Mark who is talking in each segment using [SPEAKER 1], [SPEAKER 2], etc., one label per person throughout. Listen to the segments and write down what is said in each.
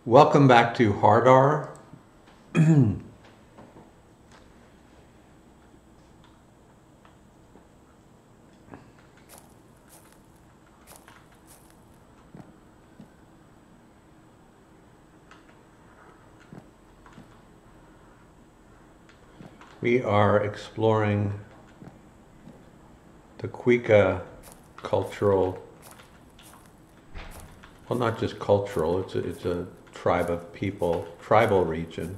[SPEAKER 1] Welcome back to Hardar. We are exploring the Cuica cultural, well, not just cultural, it's a tribe of people, tribal region.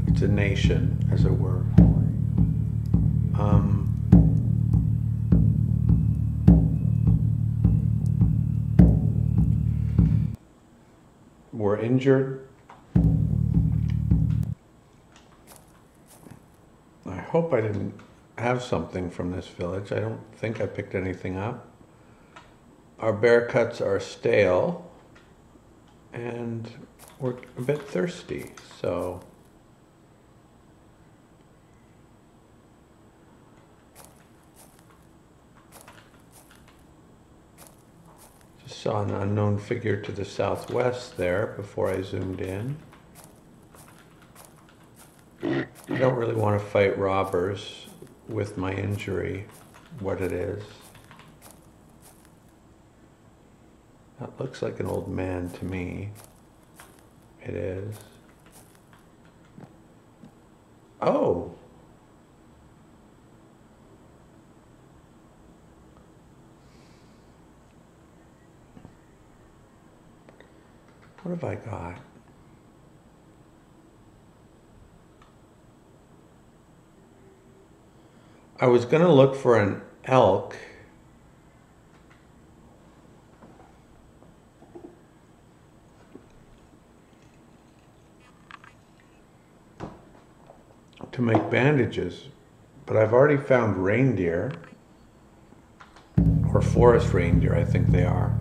[SPEAKER 1] It's a nation, as it were. We're injured. I hope I didn't have something from this village. I don't think I picked anything up. Our bear cuts are stale, and we're a bit thirsty, so just saw an unknown figure to the southwest there before I zoomed in. I don't really want to fight robbers with my injury, what it is. That looks like an old man to me. It is. Oh! What have I got? I was going to look for an elk. To make bandages, but I've already found reindeer, or forest reindeer, I think they are.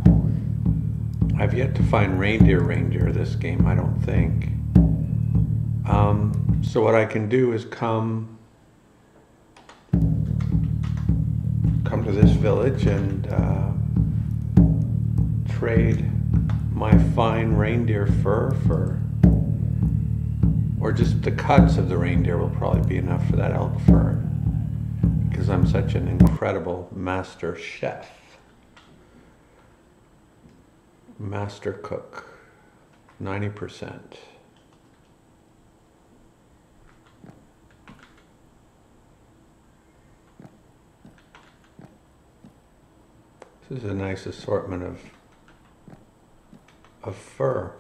[SPEAKER 1] I've yet to find reindeer this game, I don't think. So what I can do is come to this village and trade my fine reindeer fur for, or just the cuts of the reindeer will probably be enough for that elk fur, because I'm such an incredible master chef, master cook, 90%. This is a nice assortment of fur.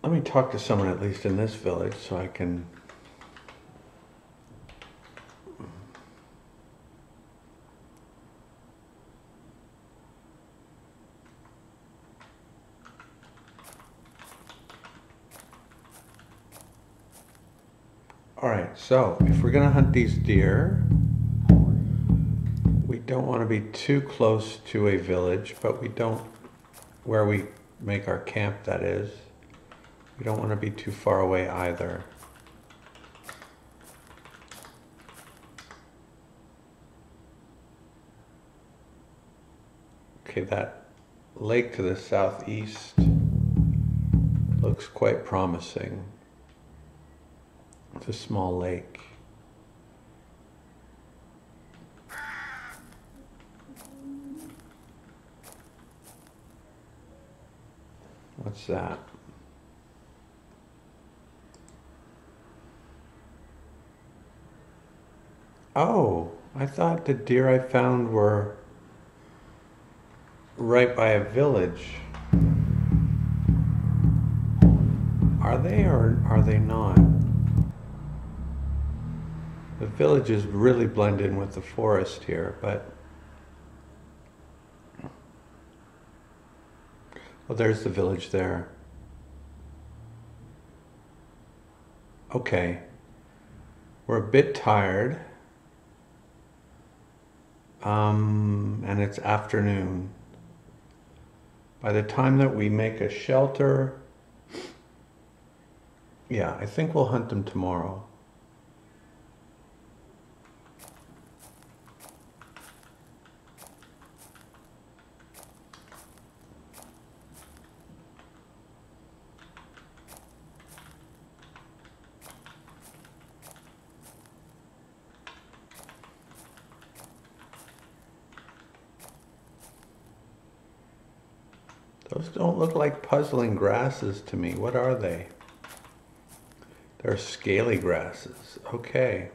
[SPEAKER 1] Let me talk to someone at least in this village so I can all right, so if we're gonna hunt these deer, we don't want to be too close to a village, but we don't, where we make our camp, that is. We don't want to be too far away either. Okay, that lake to the southeast looks quite promising. It's a small lake. What's that? Oh, I thought the deer I found were right by a village. Are they or are they not? The villages really blend in with the forest here, but well, there's the village there. Okay. We're a bit tired. And it's afternoon. By the time that we make a shelter, yeah, I think we'll hunt them tomorrow. Those don't look like puzzling grasses to me. What are they? They're scaly grasses. Okay.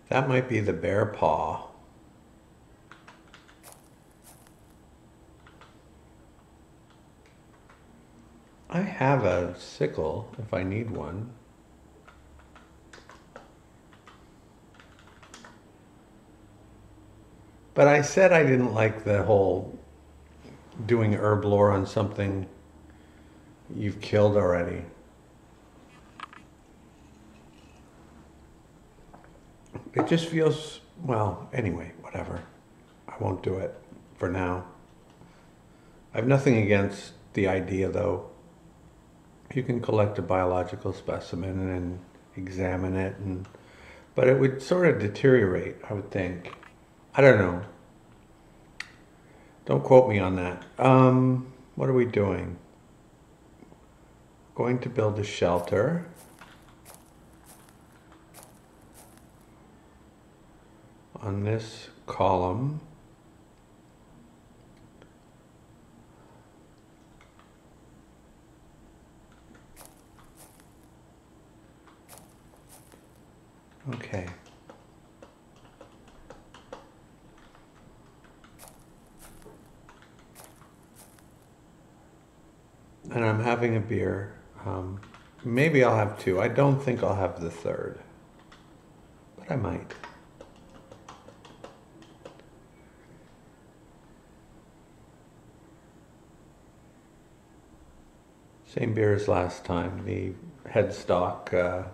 [SPEAKER 1] That might be the bear paw. I have a sickle if I need one. But I said I didn't like the whole doing herb lore on something you've killed already. It just feels, well, anyway, whatever. I won't do it for now. I have nothing against the idea, though. You can collect a biological specimen and examine it, but it would sort of deteriorate, I would think. I don't know. Don't quote me on that. What are we doing? Going to build a shelter. On this column. Okay. And I'm having a beer. Maybe I'll have two. I don't think I'll have the third, but I might. Same beer as last time, the headstock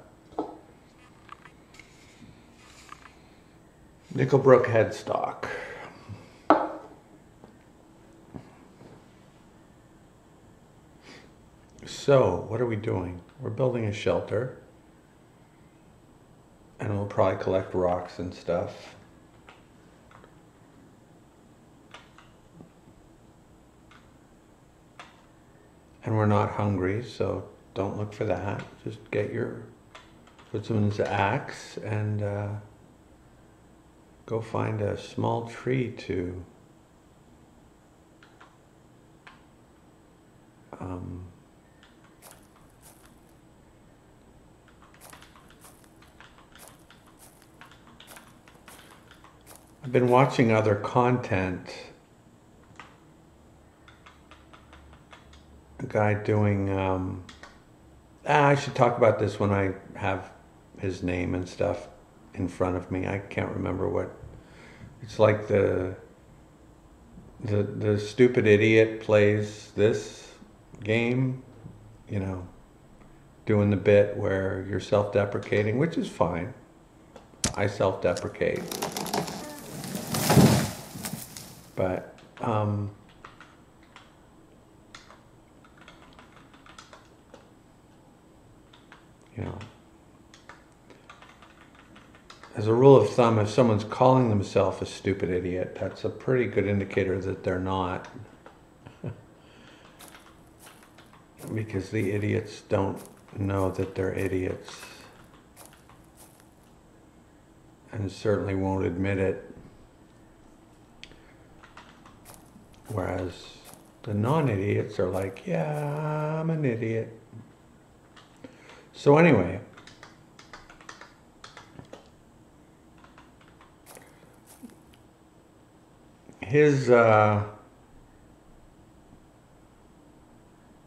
[SPEAKER 1] Nickelbrook headstock. So, what are we doing? We're building a shelter, and we'll probably collect rocks and stuff. And we're not hungry, so don't look for that. Just get your woodsman's axe and go find a small tree to I've been watching other content. A guy doing, I should talk about this when I have his name and stuff in front of me. I can't remember what, it's like the stupid idiot plays this game, you know, doing the bit where you're self-deprecating, which is fine. I self-deprecate. But, you know, as a rule of thumb, if someone's calling themselves a stupid idiot, that's a pretty good indicator that they're not. Because the idiots don't know that they're idiots. And certainly won't admit it. Whereas the non-idiots are like, yeah, I'm an idiot. So anyway, his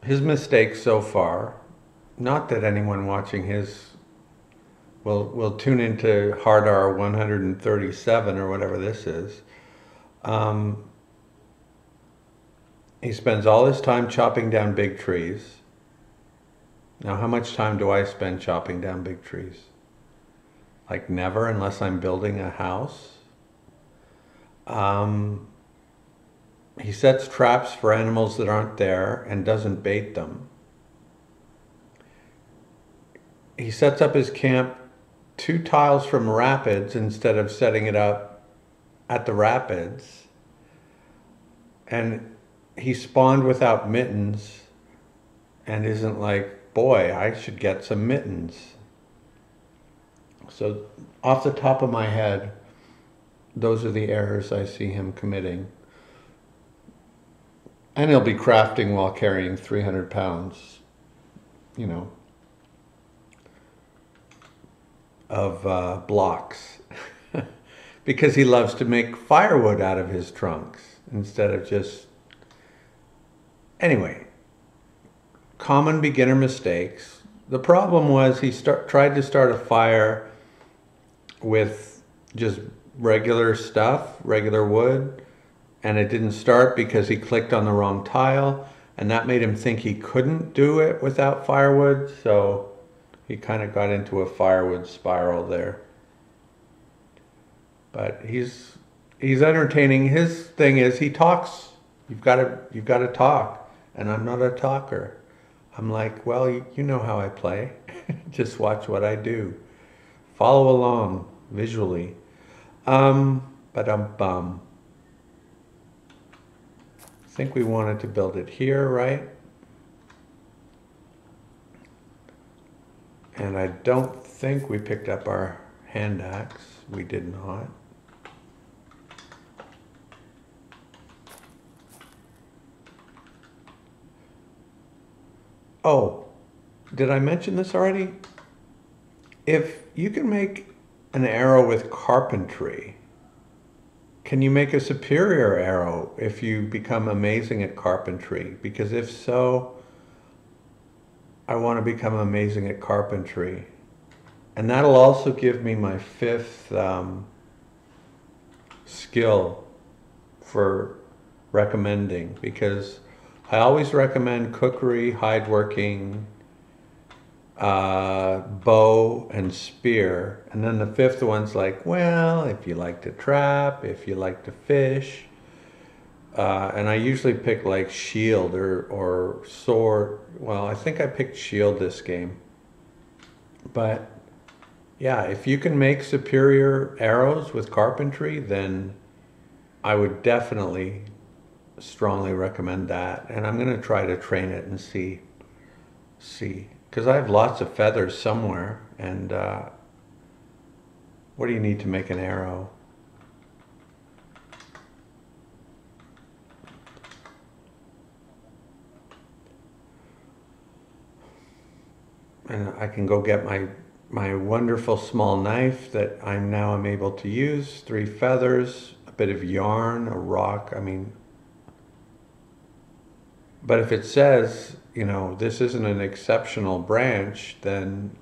[SPEAKER 1] mistakes so far, not that anyone watching his will tune into Hardar 137 or whatever this is. He spends all his time chopping down big trees. Now, how much time do I spend chopping down big trees? Like never, unless I'm building a house. He sets traps for animals that aren't there and doesn't bait them. He sets up his camp 2 tiles from rapids instead of setting it up at the rapids. And he spawned without mittens and isn't like, boy, I should get some mittens. So off the top of my head, those are the errors I see him committing. And he'll be crafting while carrying 300 pounds, you know, of blocks. Because he loves to make firewood out of his trunks instead of just... Anyway, common beginner mistakes. The problem was he tried to start a fire with just regular stuff, regular wood, and it didn't start because he clicked on the wrong tile, and that made him think he couldn't do it without firewood, so he kind of got into a firewood spiral there. But he's entertaining. His thing is he talks. You've got to talk, and I'm not a talker. I'm like, well, you know how I play. Just watch what I do. Follow along visually. Ba-dum-bum. I think we wanted to build it here, right? And I don't think we picked up our hand axe. We did not. Oh, did I mention this already? If you can make an arrow with carpentry, can you make a superior arrow if you become amazing at carpentry? Because if so, I want to become amazing at carpentry. And that'll also give me my 5th skill for recommending, because I always recommend cookery, hideworking, bow, and spear. And then the 5th one's like, well, if you like to trap, if you like to fish. And I usually pick like shield or sword. Well, I think I picked shield this game. But yeah, if you can make superior arrows with carpentry, then I would definitely strongly recommend that. And I'm going to try to train it and see. Because I have lots of feathers somewhere. And what do you need to make an arrow? And I can go get my wonderful small knife that I'm able to use. 3 feathers, a bit of yarn, a rock. I mean, but if it says, you know, this isn't an exceptional branch, then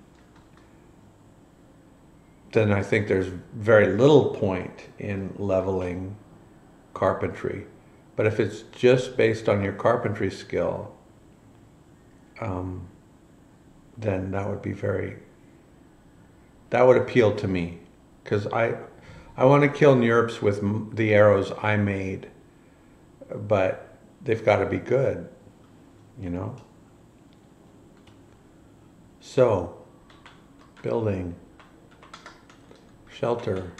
[SPEAKER 1] I think there's very little point in leveling carpentry. But if it's just based on your carpentry skill, then that would appeal to me, because I want to kill NURBS with the arrows I made, but they've got to be good, you know. So, building, shelter.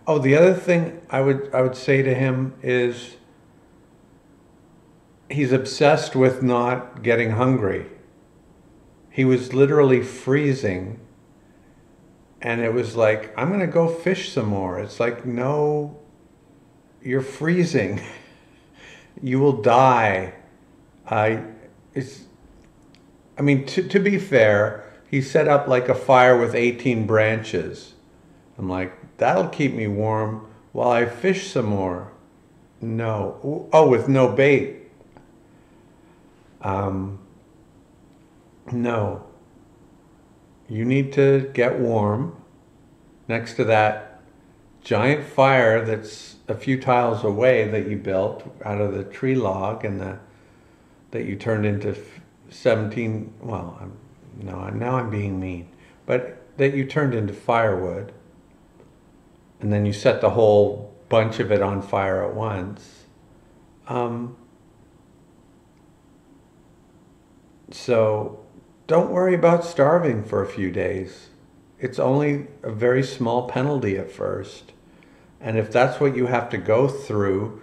[SPEAKER 1] Oh, the other thing I would say to him is he's obsessed with not getting hungry. He was literally freezing, and it was like, I'm going to go fish some more. It's like, no, you're freezing. You will die. I mean, to be fair, he set up like a fire with 18 branches. I'm like, that'll keep me warm while I fish some more. No. Oh, with no bait. No. You need to get warm next to that giant fire that's a few tiles away that you built out of the tree log and that you turned into 17, well, no, now I'm being mean, but that you turned into firewood. And then you set the whole bunch of it on fire at once. So don't worry about starving for a few days. it's only a very small penalty at first. And if that's what you have to go through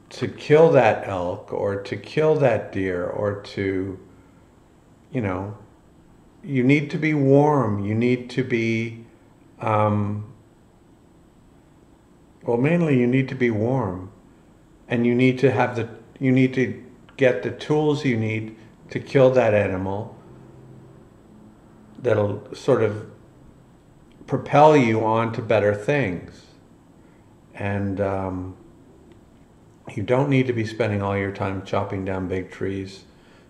[SPEAKER 1] to kill that elk or to kill that deer or to, you know, you need to be warm. You need to be, well, mainly you need to be warm. And you need to have you need to get the tools you need to kill that animal that'll sort of propel you on to better things. And you don't need to be spending all your time chopping down big trees,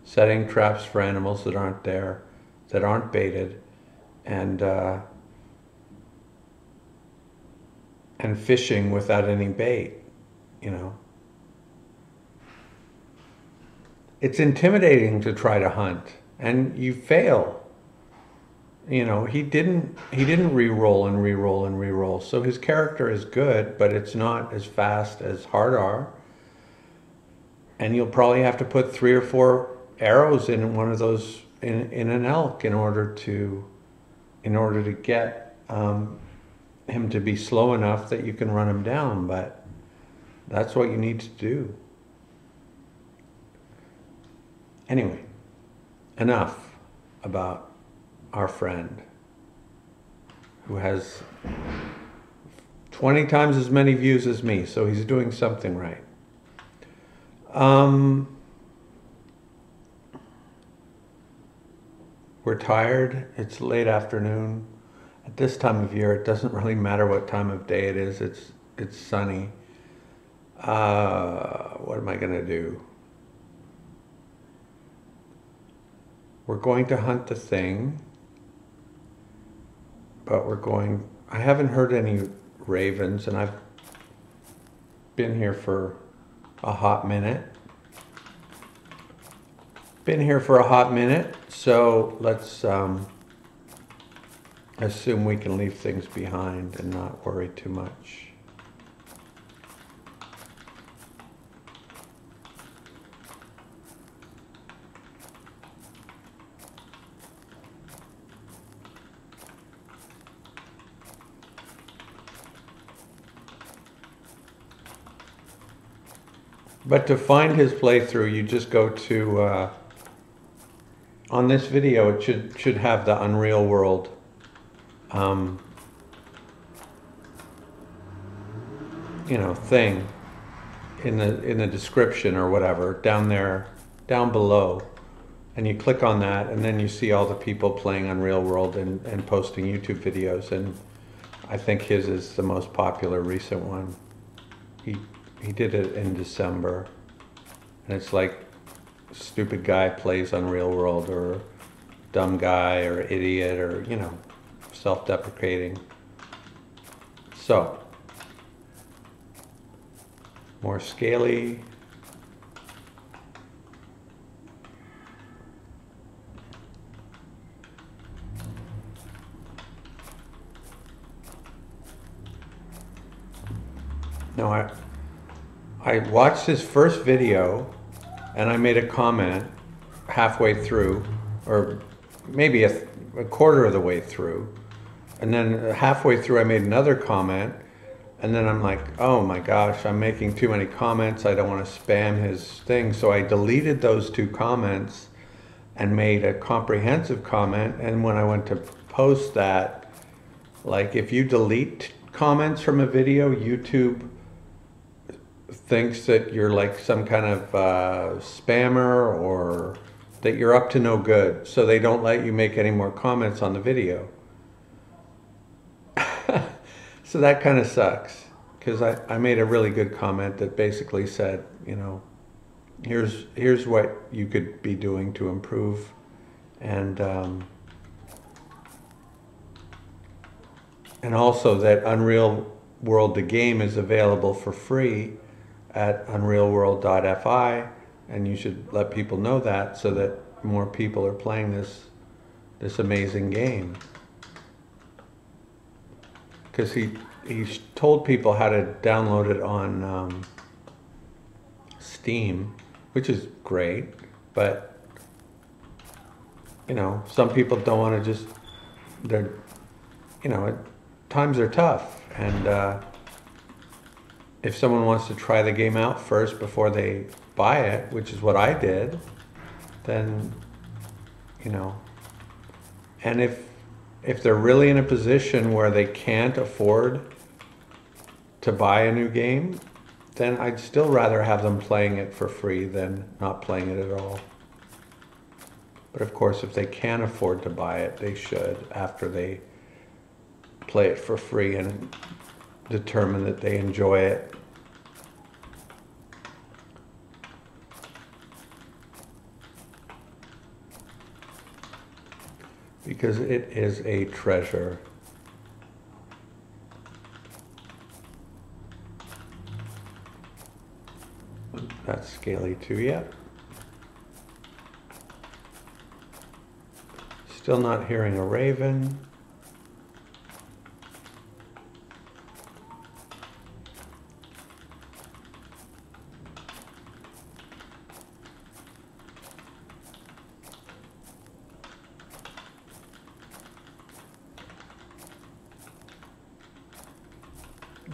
[SPEAKER 1] setting traps for animals that aren't there, that aren't baited, and fishing without any bait, you know. It's intimidating to try to hunt, and you fail. You know, he didn't re-roll and re-roll and re-roll. So his character is good, but it's not as fast as Hardar. And you'll probably have to put 3 or 4 arrows in one of those in an elk in order to get him to be slow enough that you can run him down. But that's what you need to do. Anyway, enough about our friend who has 20 times as many views as me, so he's doing something right. We're tired. It's late afternoon. At this time of year, it doesn't really matter what time of day it is. It's sunny. What am I gonna do? We're going to hunt the thing, but I haven't heard any ravens, and I've been here for a hot minute. So let's assume we can leave things behind and not worry too much. But to find his playthrough, you just go to, on this video, it should have the UnReal World you know, thing in the description or whatever, down there, down below. And you click on that, and then you see all the people playing UnReal World and posting YouTube videos. And I think his is the most popular recent one. He did it in December, and it's like stupid guy plays UnReal World, or dumb guy, or idiot, or, you know, self-deprecating. So, more scaly. No, I watched his first video, and I made a comment halfway through, or maybe a quarter of the way through. And then halfway through I made another comment, and then I'm like, oh my gosh, I'm making too many comments. I don't want to spam his thing. So I deleted those 2 comments and made a comprehensive comment. And when I went to post that, like, if you delete comments from a video, YouTube thinks that you're like some kind of spammer, or that you're up to no good. So they don't let you make any more comments on the video. So that kind of sucks, because I made a really good comment that basically said, you know, here's what you could be doing to improve, and also that UnReal World, the game, is available for free at unrealworld.fi, and you should let people know that, so that more people are playing this amazing game. Because he told people how to download it on Steam, which is great, but, you know, some people don't want to just they're, you know, times are tough, and if someone wants to try the game out first before they buy it, which is what I did, then, you know, and if they're really in a position where they can't afford to buy a new game, then I'd still rather have them playing it for free than not playing it at all. But of course, if they can afford to buy it, they should, after they play it for free and determine that they enjoy it. Because it is a treasure. That's scaly too, yet. Still not hearing a raven.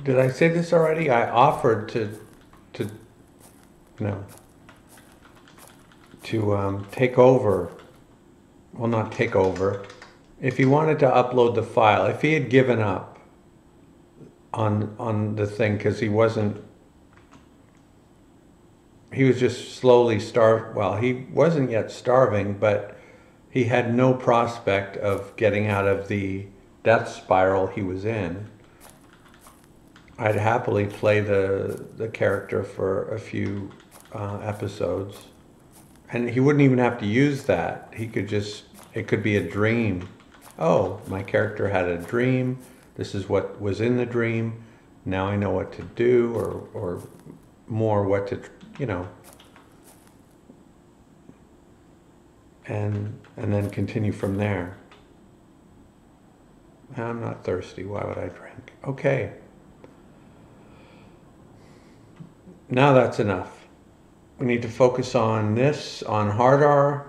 [SPEAKER 1] Did I say this already? I offered to take over. Well, not take over. If he wanted to upload the file, if he had given up on the thing, because he was just slowly starved. Well, he wasn't yet starving, but he had no prospect of getting out of the death spiral he was in. I'd happily play the character for a few episodes. And he wouldn't even have to use that. He could just, it could be a dream. Oh, my character had a dream. This is what was in the dream. Now I know what to do, or more what to, you know. And then continue from there. I'm not thirsty. Why would I drink? Okay. Now that's enough. We need to focus on this, on Hardar.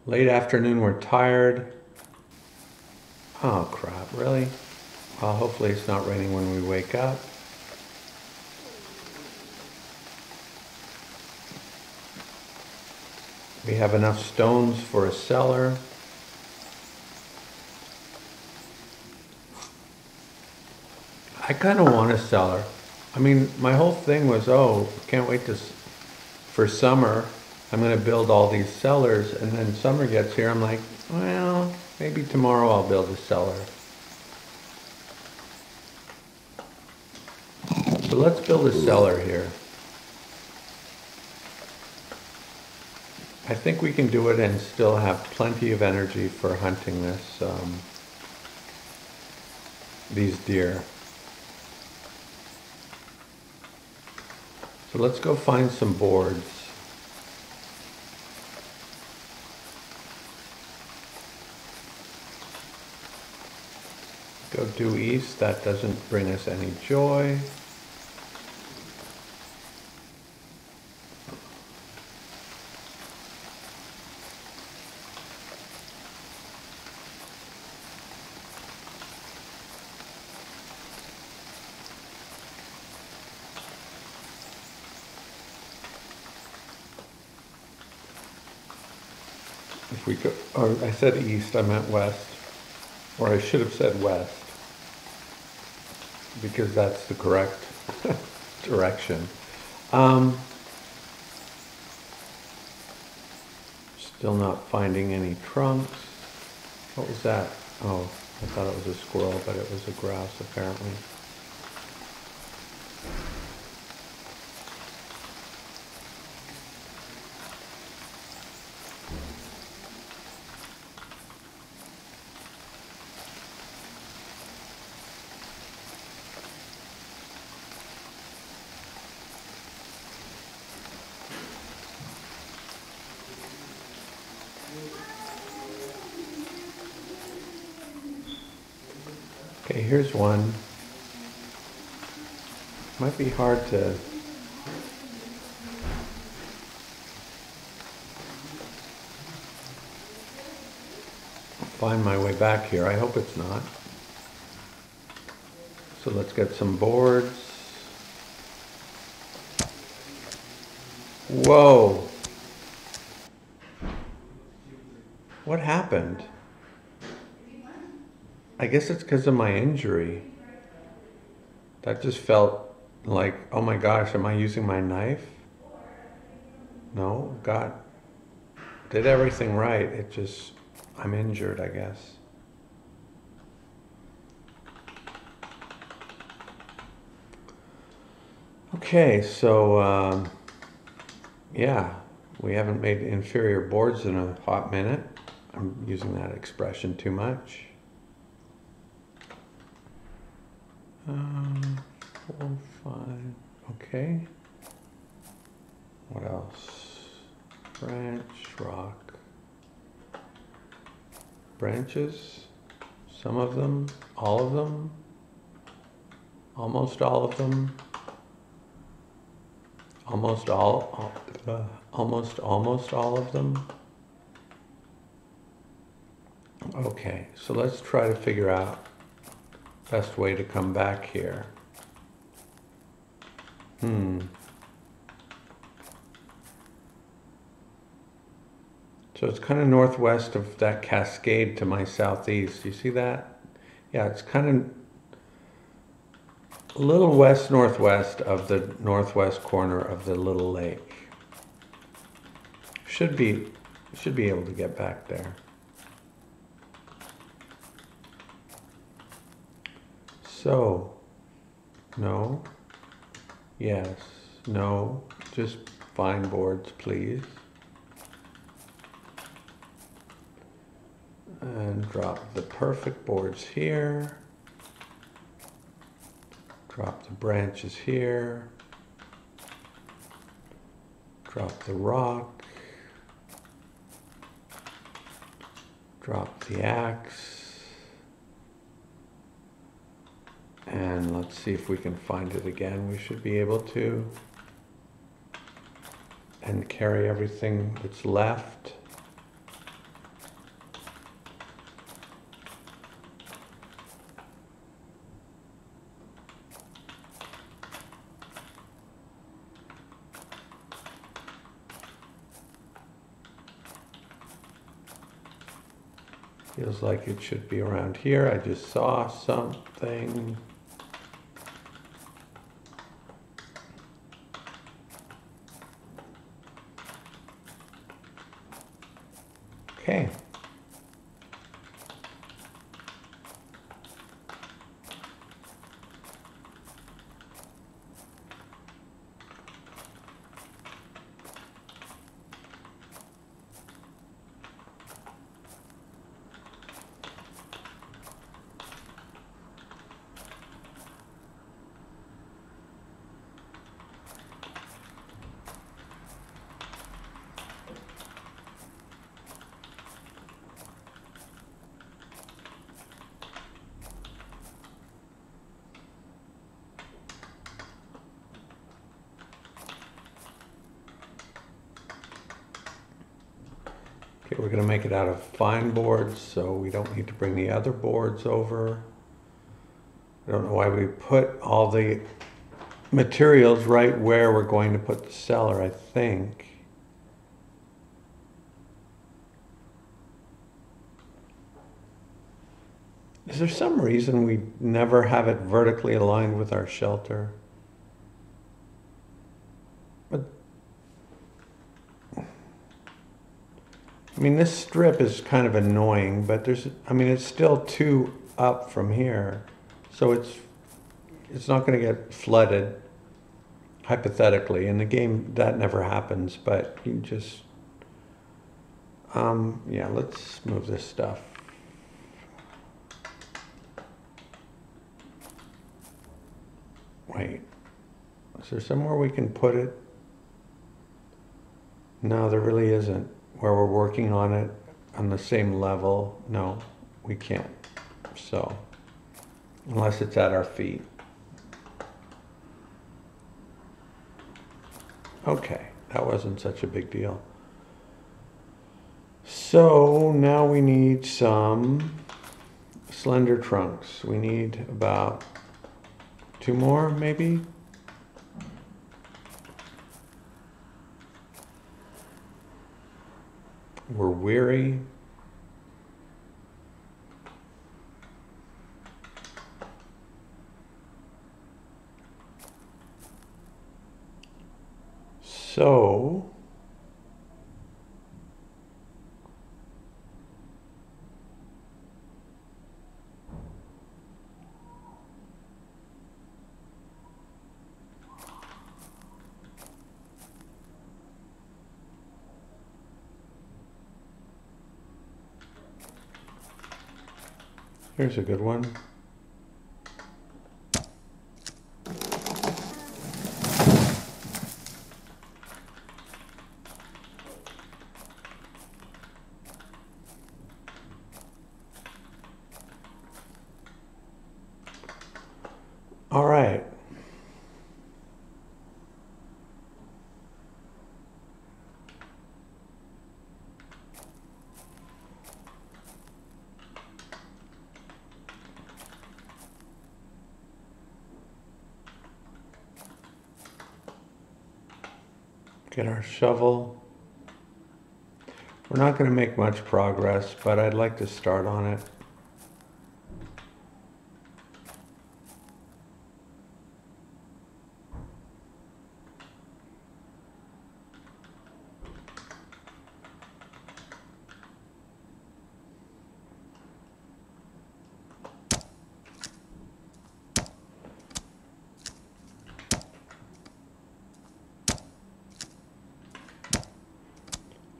[SPEAKER 1] Late afternoon, we're tired. Oh crap, really? Well, hopefully it's not raining when we wake up. We have enough stones for a cellar. I kind of want a cellar. I mean, my whole thing was, oh, can't wait for summer. I'm going to build all these cellars, and then summer gets here. I'm like, well, maybe tomorrow I'll build a cellar. So let's build a cellar here. I think we can do it and still have plenty of energy for hunting these deer. So let's go find some boards. Go due east, that doesn't bring us any joy. If we go, or I said east, I meant west. Or I should have said west, because that's the correct direction. Still not finding any trunks. What was that? Oh, I thought it was a squirrel, but it was a grouse apparently. Okay, here's one. Might be hard to find my way back here. I hope it's not. So let's get some boards. Whoa. What happened? I guess it's because of my injury. That just felt like, oh my gosh, am I using my knife? No, God did everything right. It just, I'm injured, I guess. Okay, so yeah, we haven't made inferior boards in a hot minute. I'm using that expression too much. 4, 5, okay. What else? Branch, rock. Branches, some of them, all of them, almost all of them, almost all of them. Okay, so let's try to figure out best way to come back here. So it's kind of northwest of that cascade to my southeast. You see that? Yeah, it's kind of a little west-northwest of the northwest corner of the little lake. Should be able to get back there. So, no, yes, no, just fine boards, please. And drop the perfect boards here. Drop the branches here. Drop the rock. Drop the axe. And let's see if we can find it again. We should be able to. And carry everything that's left. Feels like it should be around here. I just saw something. Okay. Okay, we're going to make it out of fine boards, so we don't need to bring the other boards over. I don't know why we put all the materials right where we're going to put the cellar, I think. Is there some reason we never have it vertically aligned with our shelter? But I mean, this strip is kind of annoying, but it's still 2 up from here. So it's not going to get flooded, hypothetically. In the game, that never happens, but you just, yeah, let's move this stuff. Wait, is there somewhere we can put it? No, there really isn't. Where we're working on it on the same level, no, we can't. So, unless it's at our feet. Okay, that wasn't such a big deal. So now we need some slender trunks. We need about 2 more, maybe? We're weary. So here's a good one. All right. Get our shovel. We're not going to make much progress, but I'd like to start on it.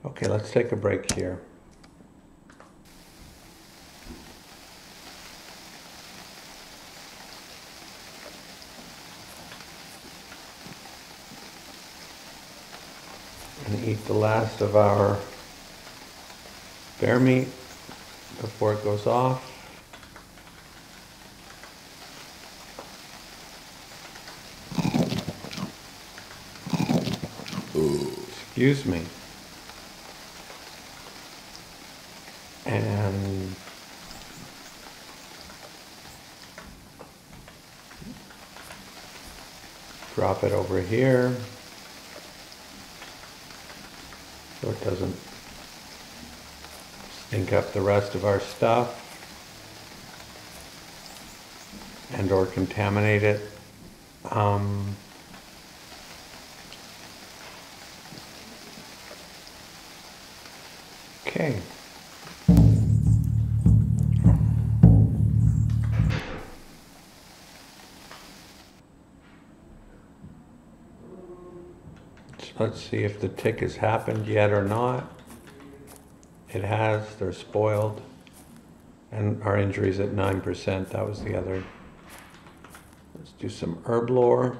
[SPEAKER 1] Okay, let's take a break here. And eat the last of our bear meat before it goes off. Excuse me. And drop it over here so it doesn't stink up the rest of our stuff and or contaminate it. Okay. Let's see if the tick has happened yet or not. It has. They're spoiled. And our injury's at 9%. That was the other. Let's do some herb lore.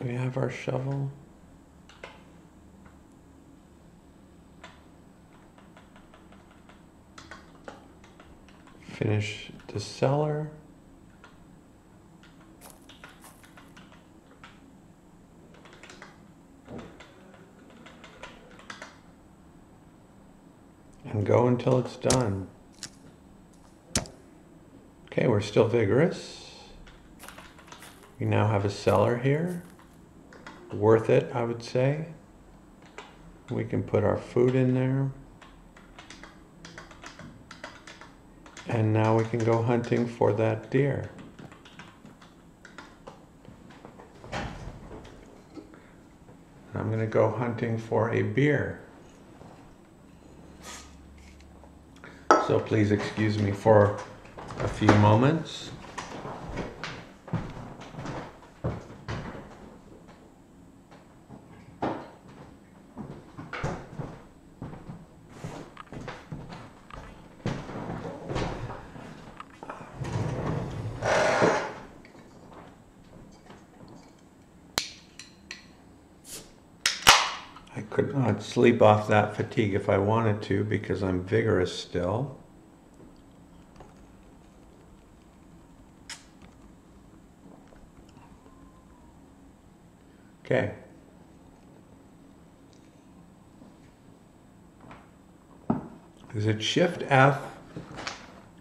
[SPEAKER 1] We have our shovel. Finish the cellar. And go until it's done. Okay, we're still vigorous. We now have a cellar here. Worth it, I would say. We can put our food in there. And now we can go hunting for that deer. I'm going to go hunting for a beer. So please excuse me for a few moments. I could not sleep off that fatigue if I wanted to because I'm vigorous still. Okay. Is it Shift F?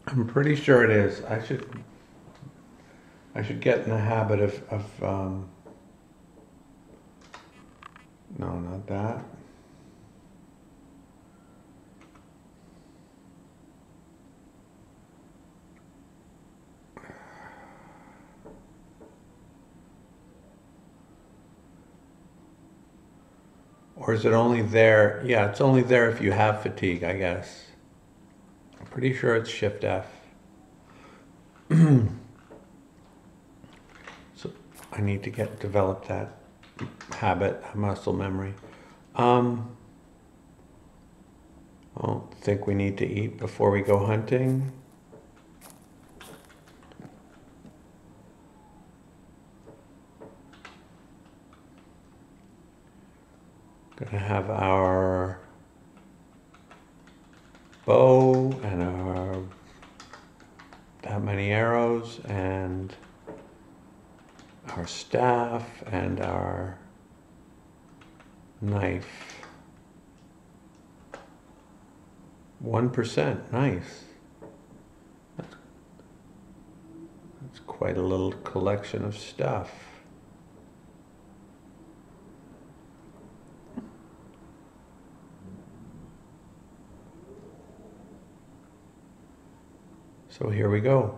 [SPEAKER 1] I'm pretty sure it is. I should get in the habit of no, not that. Or is it only there? Yeah, it's only there if you have fatigue, I guess. I'm pretty sure it's Shift F. So I need to develop that habit, muscle memory. I don't think we need to eat before we go hunting. Gonna have our bow and our that many arrows and our staff and our knife. 1%, nice. That's quite a little collection of stuff. So here we go.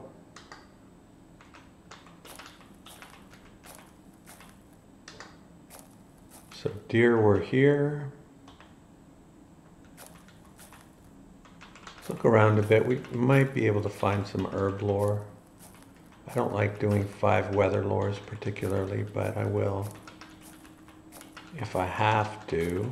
[SPEAKER 1] So deer were here. Let's look around a bit. We might be able to find some herb lore. I don't like doing 5 weather lores particularly, but I will if I have to.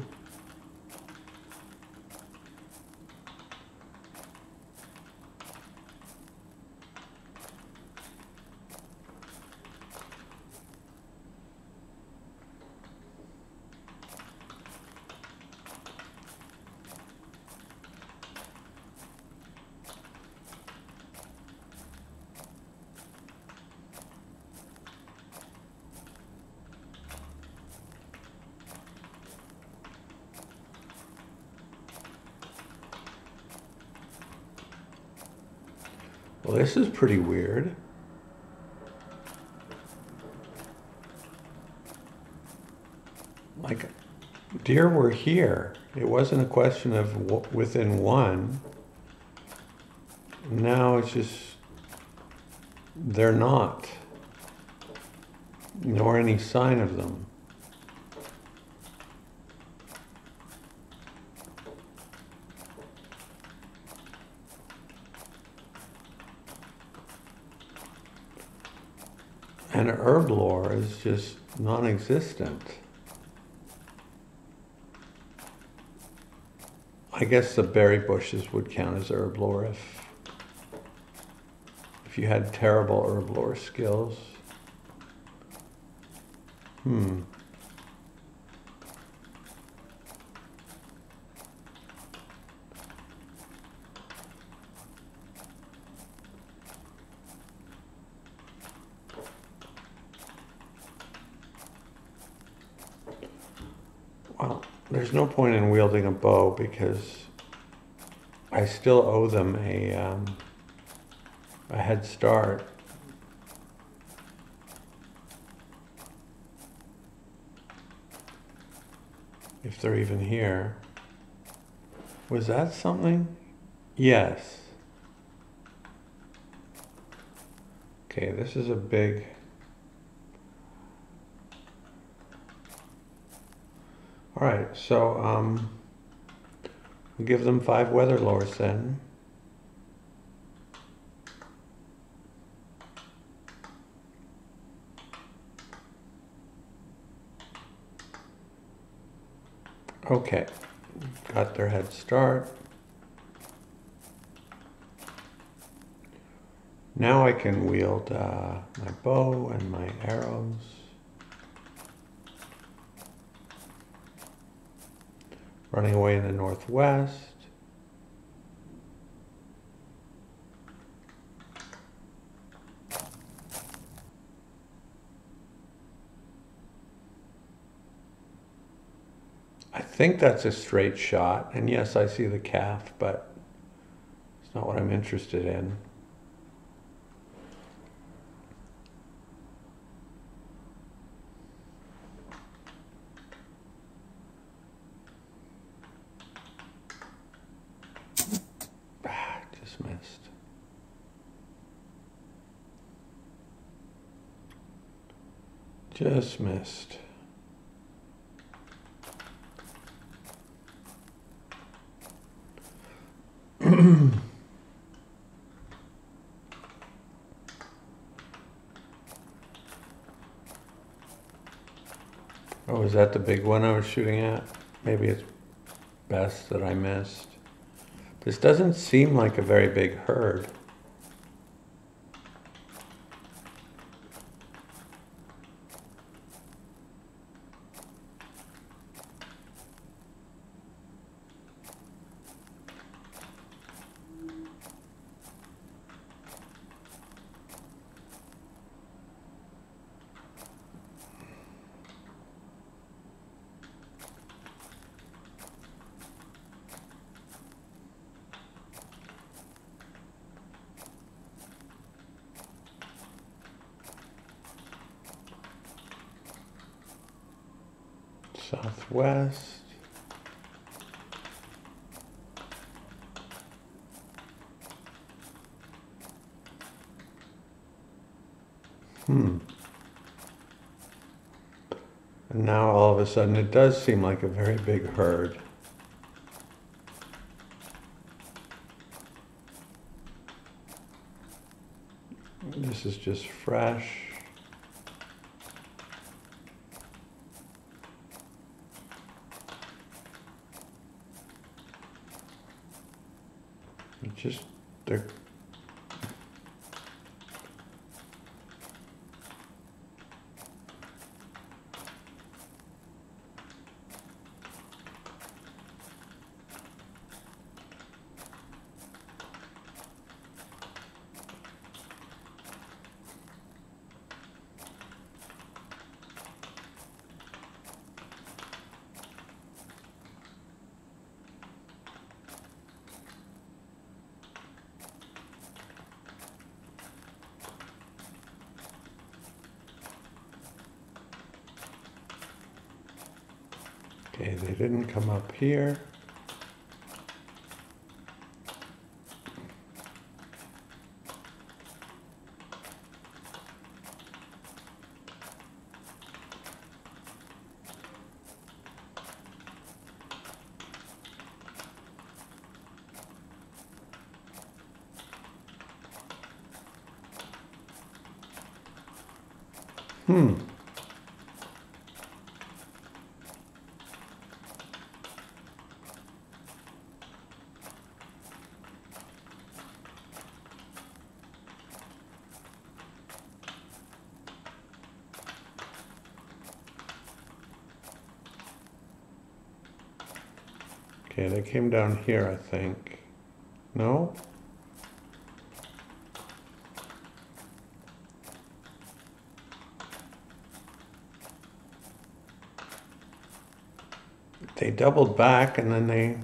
[SPEAKER 1] Well, this is pretty weird. Like, deer were here. It wasn't a question of within one. Now it's just, they're not. Nor any sign of them. And herb lore is just non-existent. I guess the berry bushes would count as herb lore if you had terrible herb lore skills. Well, there's no point in wielding a bow because I still owe them a head start. If they're even here. Was that something? Yes. Okay, this is a big... All right, so we'll give them 5 weather lores then. Okay, got their head start. Now I can wield my bow and my arrows. Running away in the northwest. think that's a straight shot, and yes, I see the calf, but it's not what I'm interested in. Just missed. Just missed. Oh, is that the big one I was shooting at? Maybe it's best that I missed. This doesn't seem like a very big herd. Southwest. And now all of a sudden it does seem like a very big herd. This is just fresh. They're okay, they didn't come up here. Okay, they came down here, I think. No? They doubled back and then they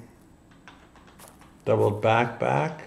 [SPEAKER 1] doubled back.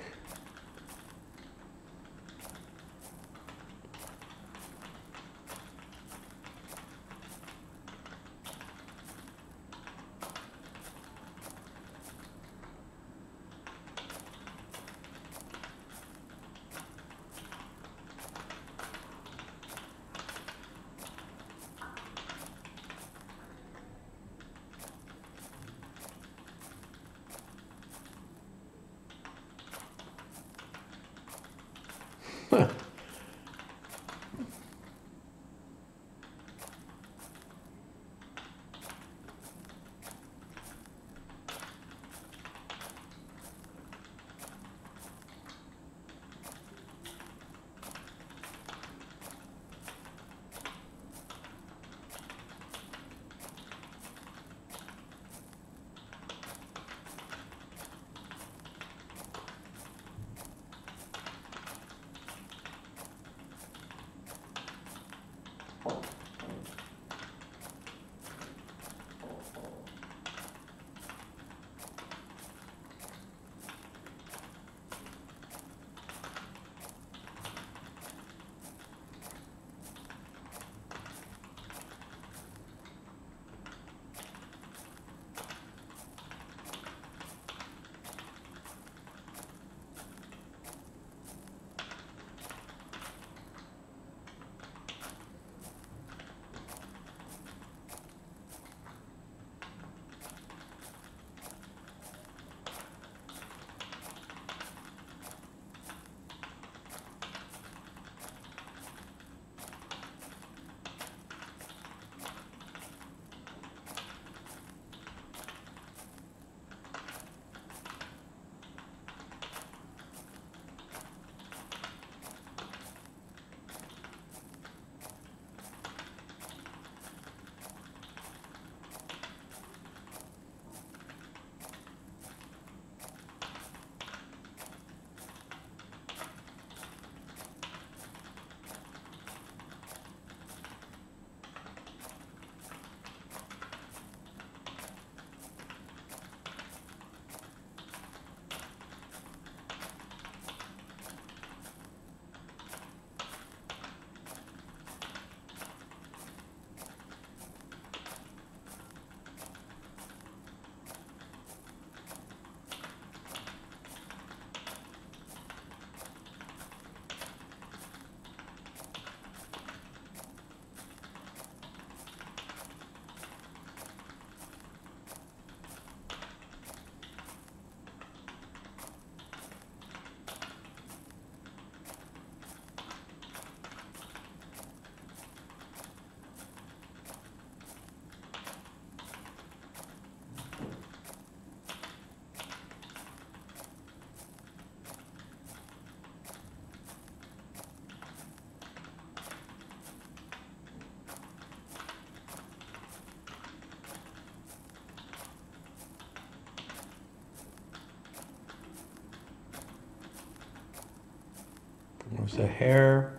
[SPEAKER 1] There's a hare.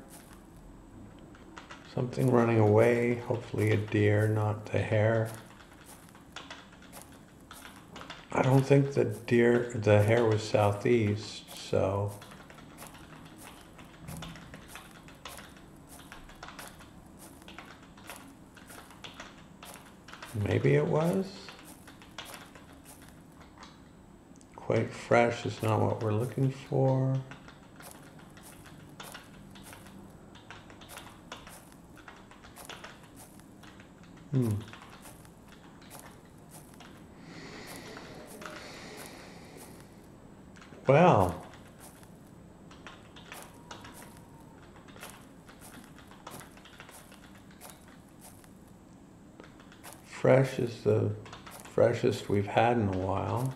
[SPEAKER 1] Something running away. Hopefully a deer, not the hare. I don't think the hare was southeast, so. Maybe it was. Quite fresh is not what we're looking for. Well, fresh is the freshest we've had in a while.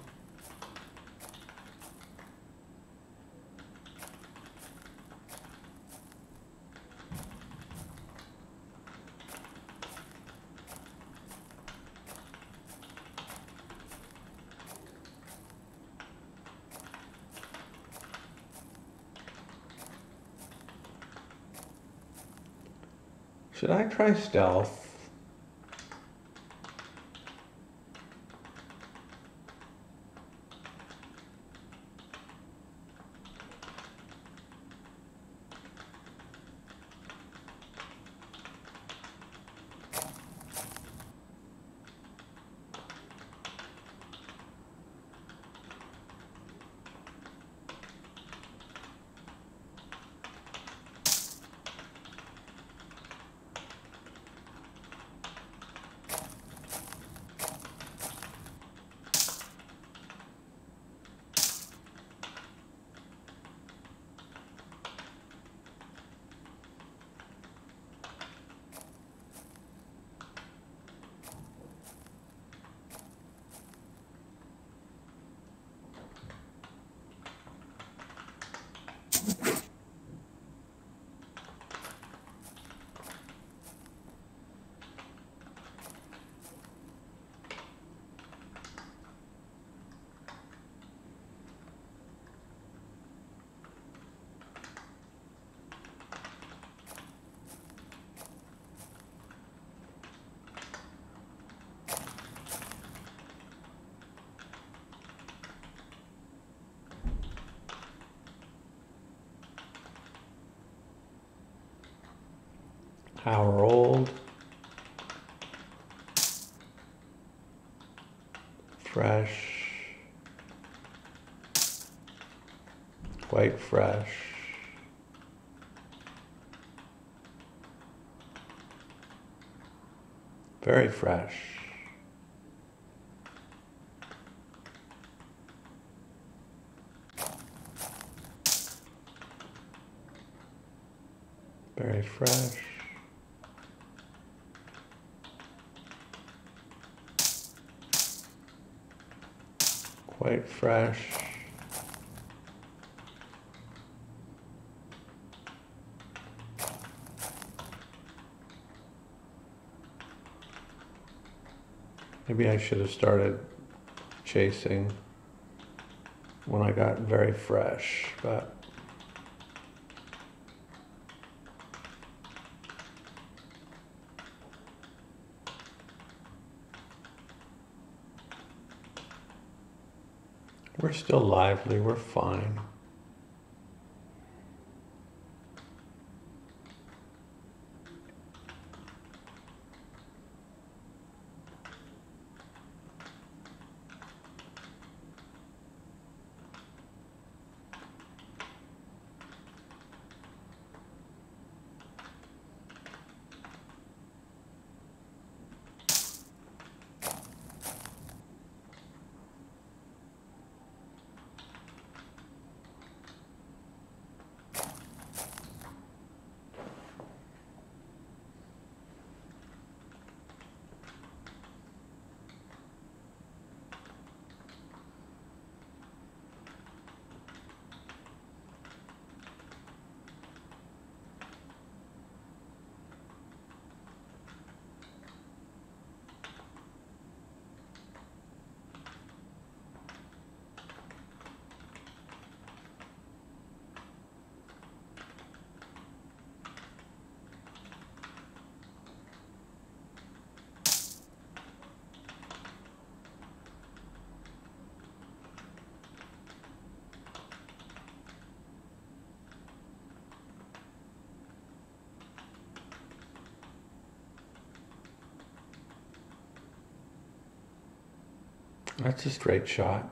[SPEAKER 1] Should I try stealth? Hour old, fresh, quite fresh, very fresh, very fresh. Quite fresh. Maybe I should have started chasing when I got very fresh, but we're still lively, we're fine. That's a straight shot.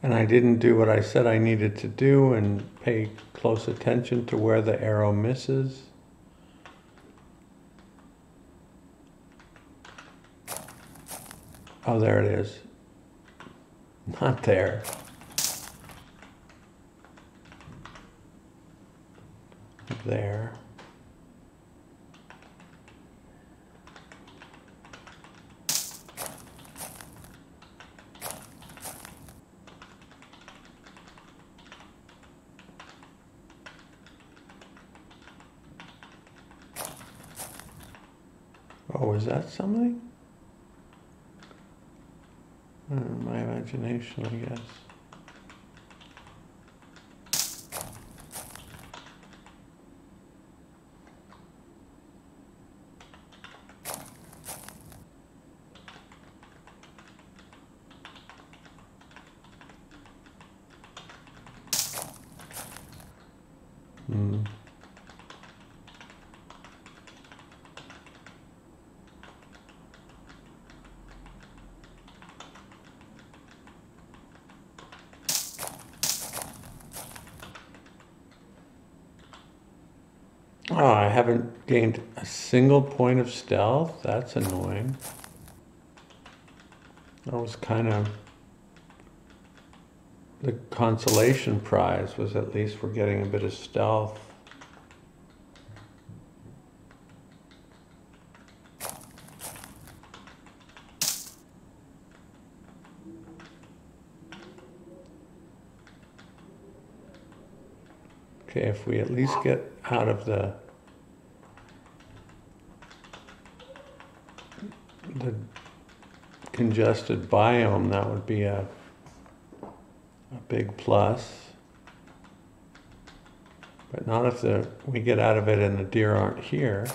[SPEAKER 1] And I didn't do what I said I needed to do and pay close attention to where the arrow misses. Oh, there it is. Not there. There. Oh, is that something? My imagination, I guess. Oh, I haven't gained a single point of stealth. That's annoying. That was kind of the consolation prize, was at least we're getting a bit of stealth. Okay, if we at least get out of the congested biome, that would be a big plus. But not if we get out of it and the deer aren't here.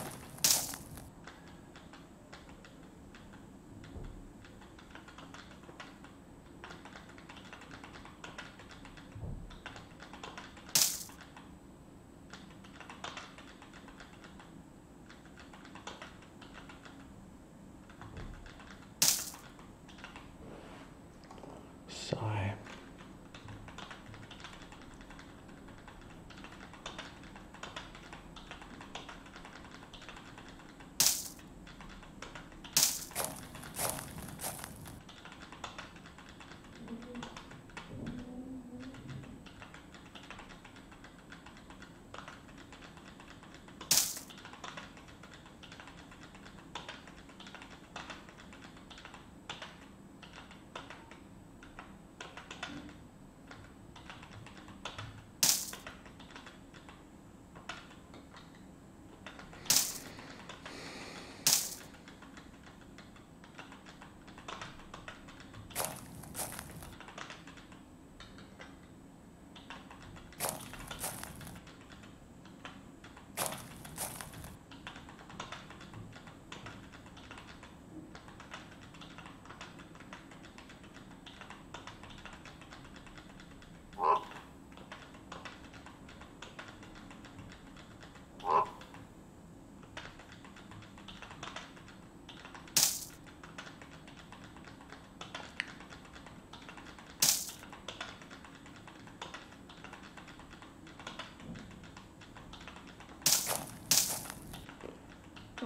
[SPEAKER 1] Sigh.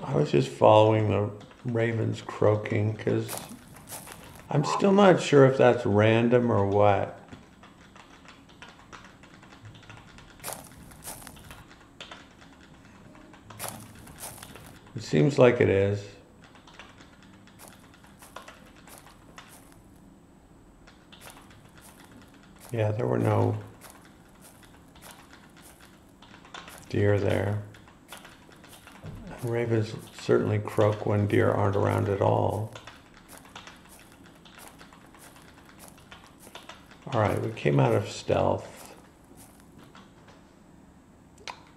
[SPEAKER 1] I was just following the ravens croaking because I'm still not sure if that's random or what. It seems like it is. Yeah, there were no deer there. Ravens certainly croak when deer aren't around at all. All right, we came out of stealth.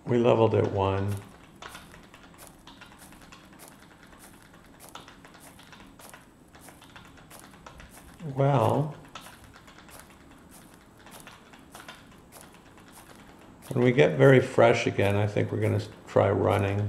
[SPEAKER 1] We leveled at 1. Well, when we get very fresh again, I think we're going to try running.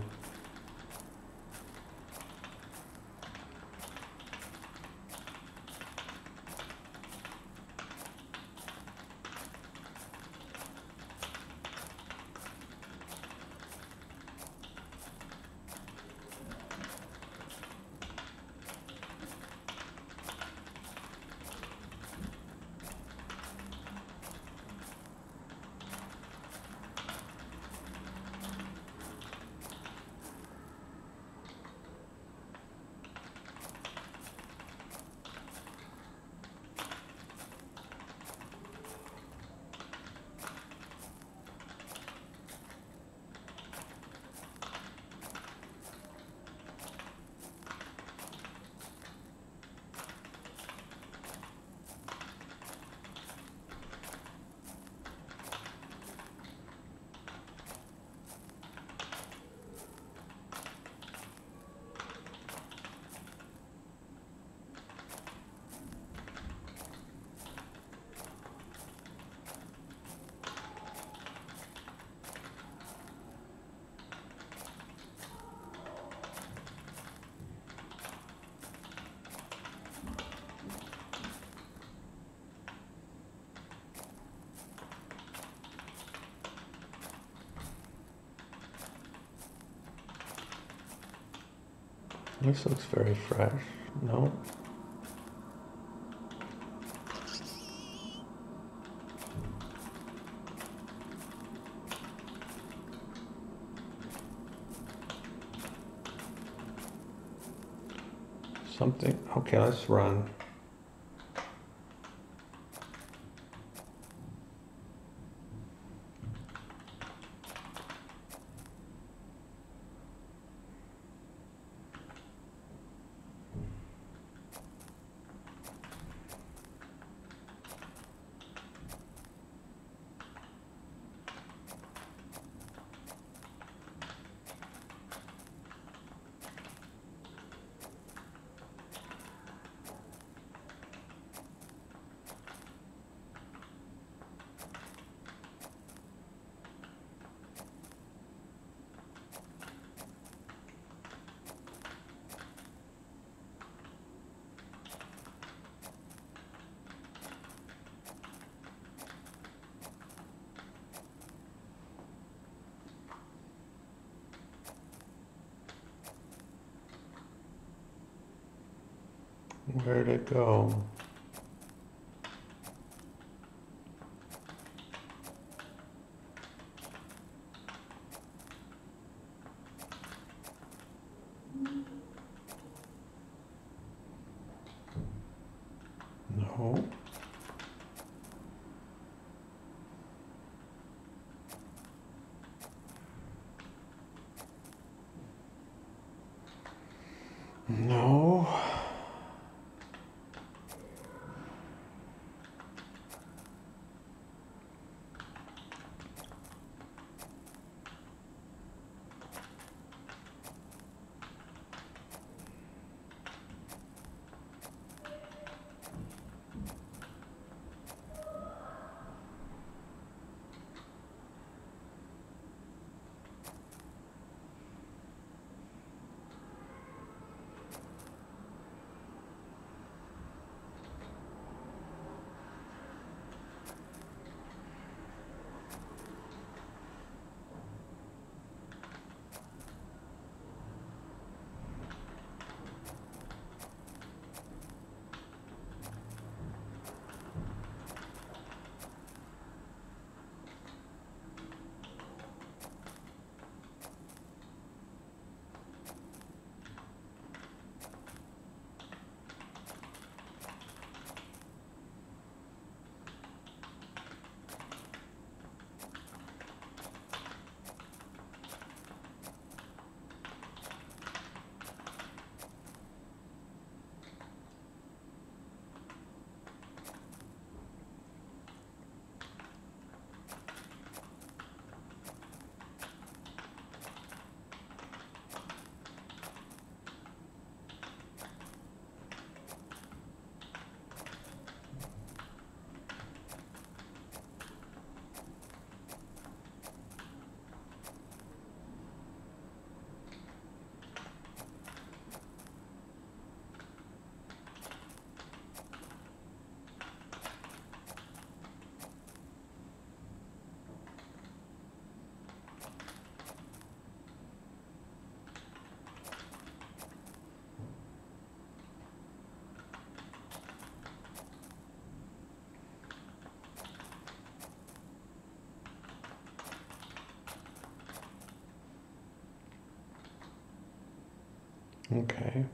[SPEAKER 1] This looks very fresh. No? Something. Okay, let's run. Where'd it go? No. No. Okay.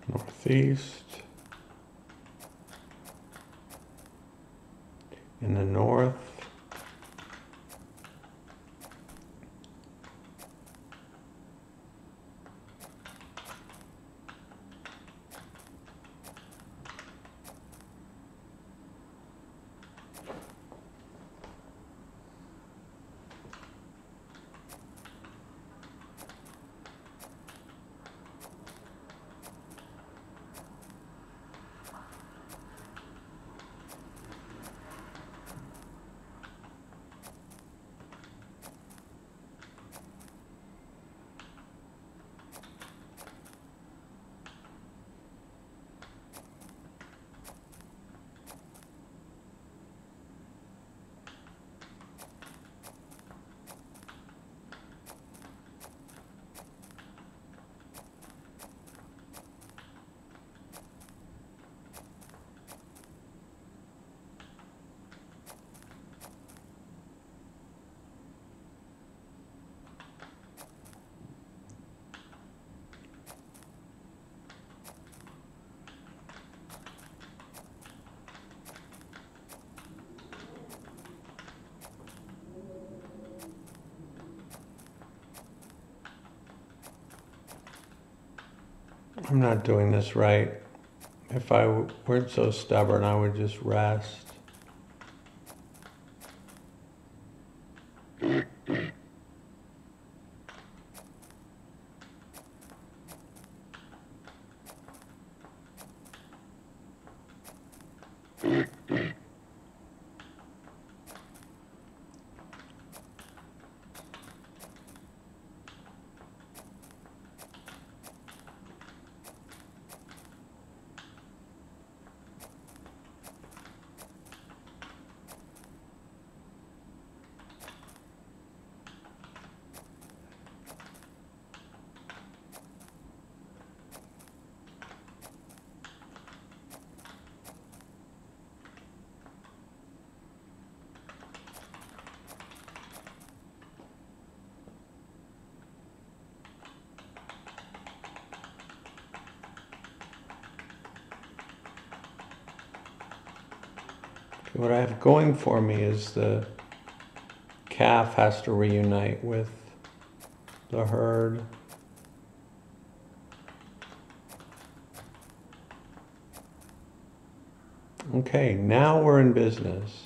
[SPEAKER 1] Northeast. In the north. I'm not doing this right. If I weren't so stubborn, I would just rest. What I have going for me is the calf has to reunite with the herd. Okay, now we're in business.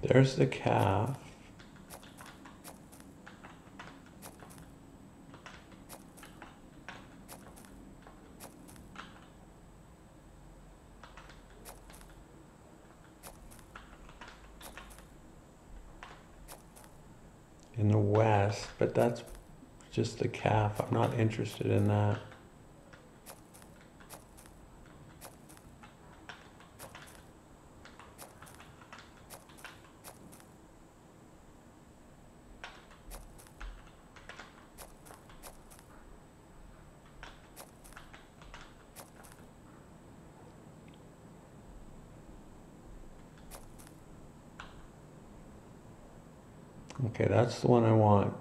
[SPEAKER 1] There's the calf. In the west, but that's just the calf. I'm not interested in that. Okay, that's the one I want.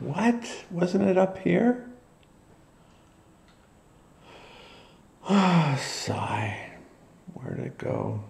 [SPEAKER 1] What? Wasn't it up here? Ah, sigh. Where'd it go?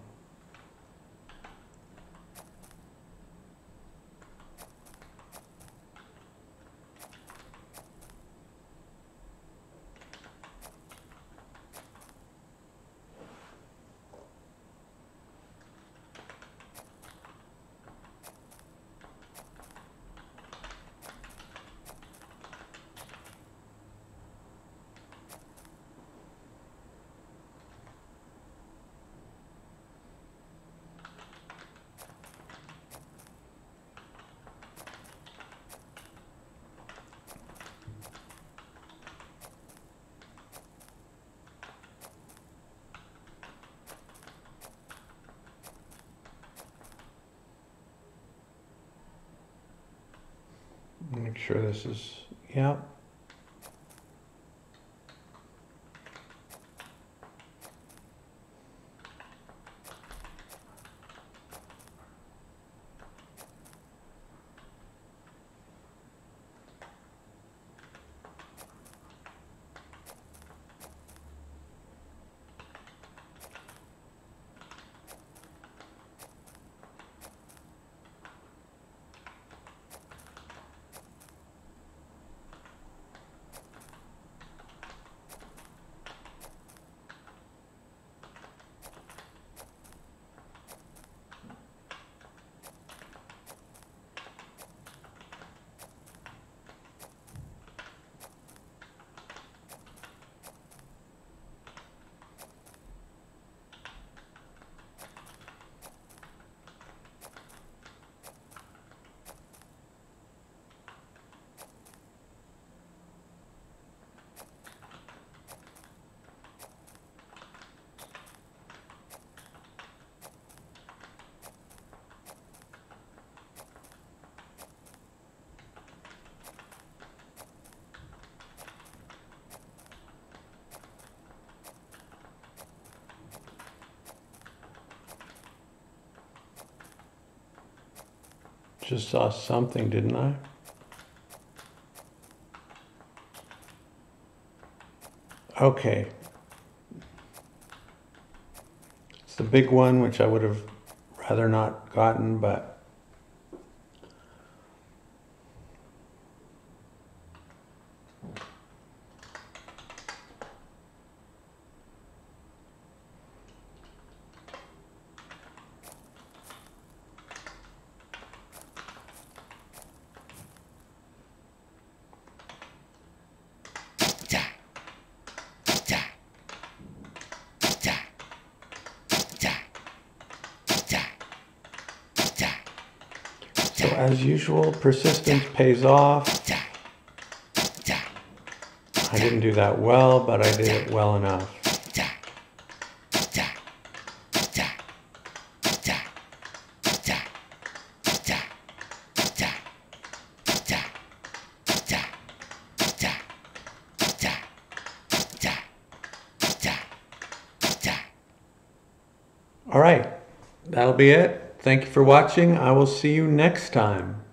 [SPEAKER 1] Make sure this is, yeah. Just saw something, didn't I? Okay. It's the big one, which I would have rather not gotten, but so as usual, persistence pays off. I didn't do that well, but I did it well enough. All right, that'll be it. Thank you for watching. I will see you next time.